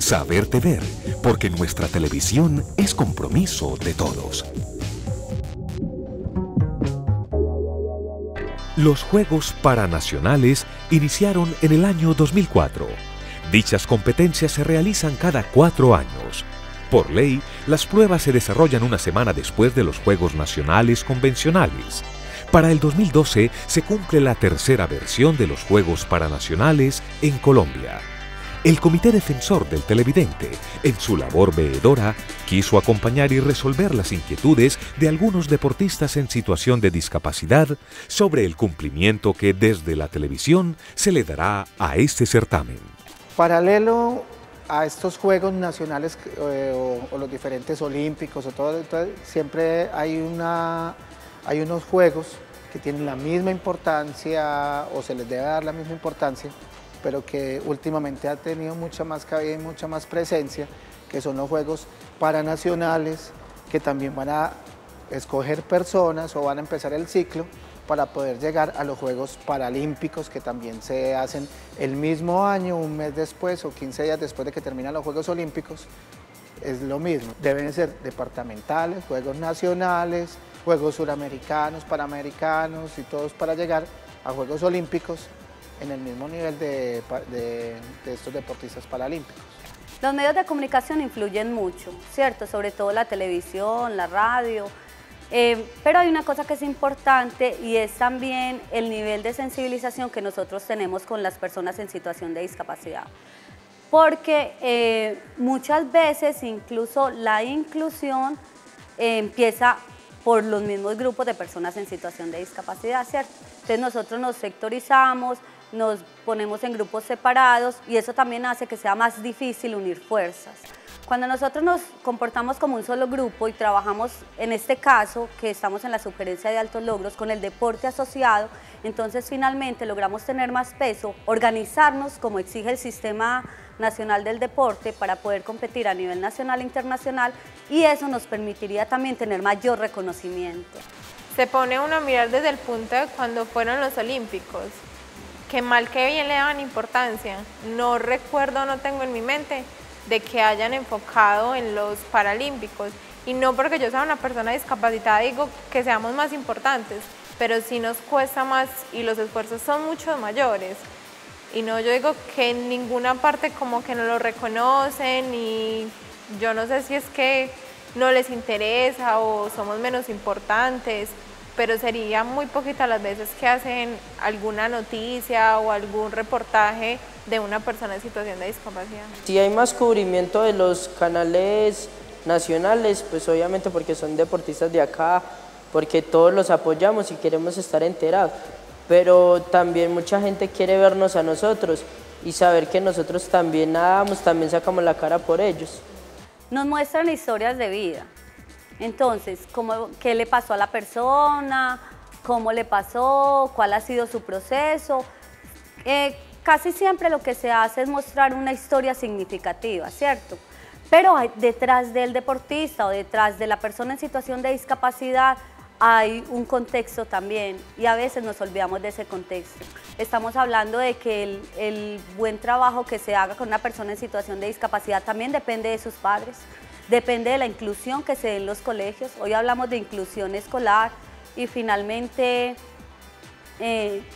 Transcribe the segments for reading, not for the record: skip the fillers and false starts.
Saberte ver, porque nuestra televisión es compromiso de todos. Los Juegos Paranacionales iniciaron en el año 2004. Dichas competencias se realizan cada 4 años. Por ley, las pruebas se desarrollan una semana después de los Juegos Nacionales convencionales. Para el 2012 se cumple la tercera versión de los Juegos Paranacionales en Colombia. El Comité Defensor del Televidente, en su labor veedora, quiso acompañar y resolver las inquietudes de algunos deportistas en situación de discapacidad sobre el cumplimiento que desde la televisión se le dará a este certamen. Paralelo a estos Juegos Nacionales o los diferentes olímpicos, siempre hay unos juegos que tienen la misma importancia o se les debe dar la misma importancia, pero que últimamente ha tenido mucha más cabida y mucha más presencia, que son los Juegos Paranacionales, que también van a escoger personas o van a empezar el ciclo para poder llegar a los Juegos Paralímpicos, que también se hacen el mismo año, un mes después o 15 días después de que terminan los Juegos Olímpicos. Es lo mismo, deben ser departamentales, Juegos Nacionales, Juegos Suramericanos, Panamericanos y todos para llegar a Juegos Olímpicos en el mismo nivel de estos deportistas paralímpicos. Los medios de comunicación influyen mucho, ¿cierto? Sobre todo la televisión, la radio, pero hay una cosa que es importante y es también el nivel de sensibilización que nosotros tenemos con las personas en situación de discapacidad. Porque muchas veces incluso la inclusión empieza por los mismos grupos de personas en situación de discapacidad, ¿cierto? Entonces nosotros nos sectorizamos, nos ponemos en grupos separados y eso también hace que sea más difícil unir fuerzas. Cuando nosotros nos comportamos como un solo grupo y trabajamos, en este caso, que estamos en la Subgerencia de Altos Logros, con el deporte asociado, entonces finalmente logramos tener más peso, organizarnos como exige el Sistema Nacional del Deporte para poder competir a nivel nacional e internacional y eso nos permitiría también tener mayor reconocimiento. Se pone uno a mirar desde el punto de cuando fueron los Olímpicos, que mal que bien le daban importancia. No recuerdo, no tengo en mi mente de que hayan enfocado en los Paralímpicos y no porque yo sea una persona discapacitada digo que seamos más importantes, pero sí nos cuesta más y los esfuerzos son mucho mayores y no, yo digo que en ninguna parte como que no lo reconocen y yo no sé si es que no les interesa o somos menos importantes, pero sería muy poquitas las veces que hacen alguna noticia o algún reportaje de una persona en situación de discapacidad. Si hay más cubrimiento de los canales nacionales, pues obviamente porque son deportistas de acá, porque todos los apoyamos y queremos estar enterados, pero también mucha gente quiere vernos a nosotros y saber que nosotros también nadamos, también sacamos la cara por ellos. Nos muestran historias de vida. Entonces, ¿qué le pasó a la persona? ¿Cómo le pasó? ¿Cuál ha sido su proceso? Casi siempre lo que se hace es mostrar una historia significativa, ¿cierto? Pero detrás del deportista o detrás de la persona en situación de discapacidad hay un contexto también y a veces nos olvidamos de ese contexto. Estamos hablando de que el buen trabajo que se haga con una persona en situación de discapacidad también depende de sus padres. Depende de la inclusión que se dé en los colegios. Hoy hablamos de inclusión escolar y finalmente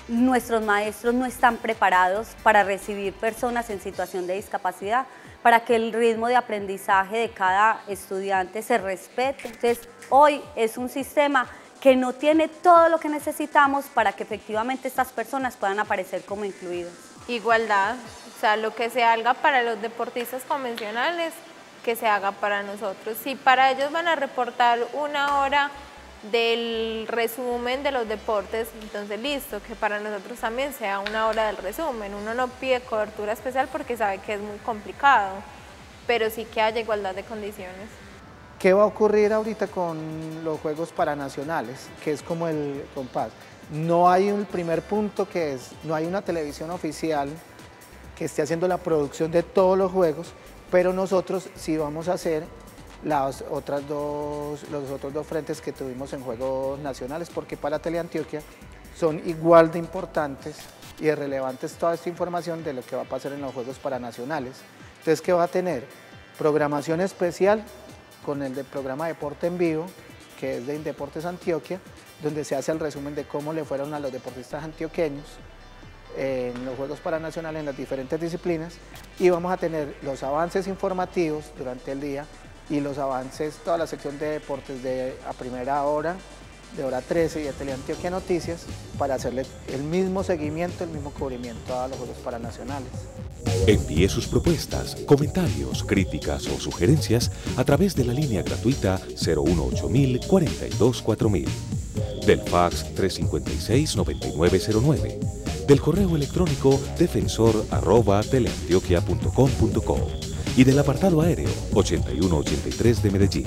nuestros maestros no están preparados para recibir personas en situación de discapacidad, para que el ritmo de aprendizaje de cada estudiante se respete. Entonces, hoy es un sistema que no tiene todo lo que necesitamos para que efectivamente estas personas puedan aparecer como incluidos. Igualdad, o sea, lo que se haga para los deportistas convencionales, que se haga para nosotros. Si para ellos van a reportar 1 hora del resumen de los deportes, entonces listo, que para nosotros también sea 1 hora del resumen. Uno no pide cobertura especial porque sabe que es muy complicado, pero sí que haya igualdad de condiciones. ¿Qué va a ocurrir ahorita con los Juegos Paranacionales? Que es como el compás. No hay un primer punto que es, no hay una televisión oficial que esté haciendo la producción de todos los juegos, pero nosotros sí vamos a hacer los otros dos frentes que tuvimos en Juegos Nacionales, porque para Teleantioquia son igual de importantes y de relevante es toda esta información de lo que va a pasar en los Juegos Paranacionales. Entonces, ¿qué va a tener? Programación especial con el del programa Deporte en Vivo, que es de Indeportes Antioquia, donde se hace el resumen de cómo le fueron a los deportistas antioqueños en los Juegos Paranacionales en las diferentes disciplinas, y vamos a tener los avances informativos durante el día y los avances, toda la sección de deportes a primera hora, de hora 13 y de Teleantioquia Noticias, para hacerle el mismo seguimiento, el mismo cubrimiento a los Juegos Paranacionales. Envíe sus propuestas, comentarios, críticas o sugerencias a través de la línea gratuita 018 42 4000, del fax 356-9909, del correo electrónico defensor@teleantioquia.com.co y del apartado aéreo 8183 de Medellín.